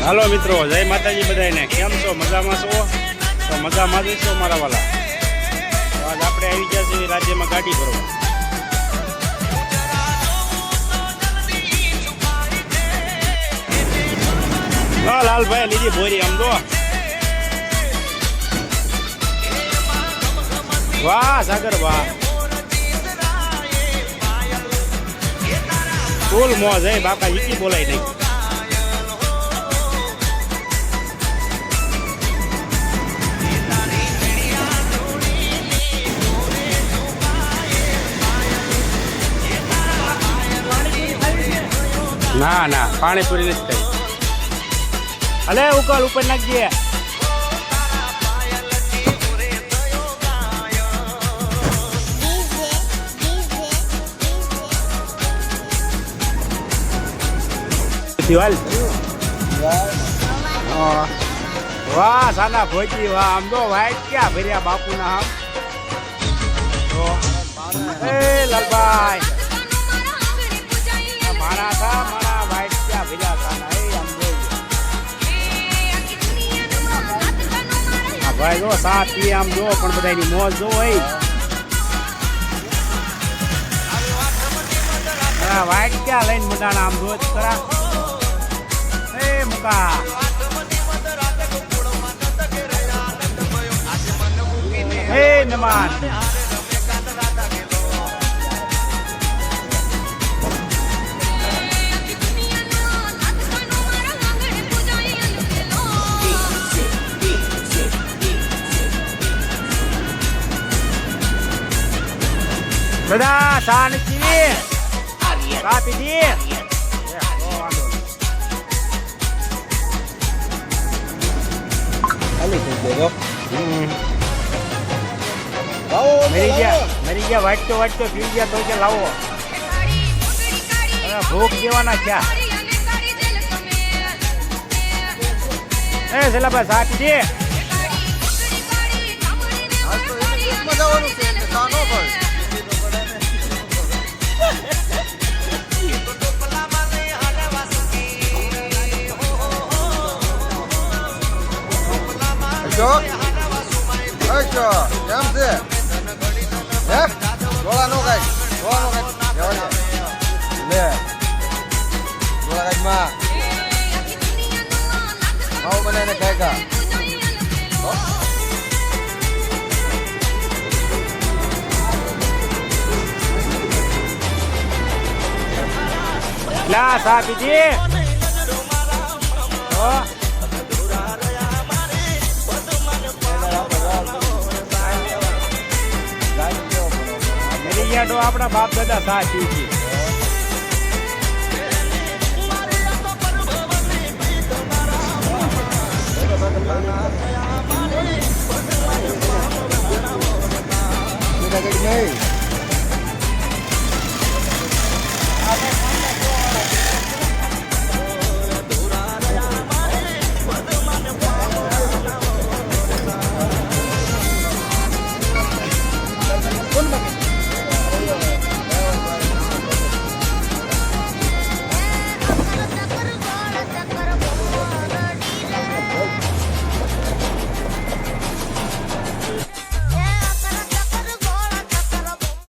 હાલો મિત્રો, જય માતાજી બધાને. કેમ છો? મજામાં છો? તો મજામાં જ છો મારા વાલા. આજ આપણે આવી ગયા છીએ રાજ્યમાં ગાડી ભરવા. લાલભાઈ લીધી ભોરી આમ તો. વાહ સાગર વાહ, ફૂલ મોજ હે બાપા, ઈકી બોલાય નહીં. ના ના, પાણીપુરી નથી થઈ. અલે ઉકળ ઉપર નાખજે. વાહ સાના ભોજી વાહ, આમ તો વાઈટ ક્યાં ભર્યા બાપુના આમ. એ લાલભાઈ મારા થા મારા વાઈટ ક્યાં ભર્યા સાના. એ આમ જોઈ ભાઈ જો સાત પી આમ જો, પણ બધાની મોજ જો હોય. વાઈટ ક્યાં લઈને મંડાણા આમ રોજ કરા. એ મુકા એ નમાન બધા શાંતિ કાપી મરી ગયા વાટતો પી ગયા તો કે લાવો. ભૂખ દેવાના ક્યાં એ સેલાભાઈ સાચી દે. કેમ છે? હે ગોળા નો કાઈ લે ગોળા કાઈ માં ખાવ બનાવીને ખાય કા. લા સા પીજી આપણા બાપ દાદા સાચી છે. નહીં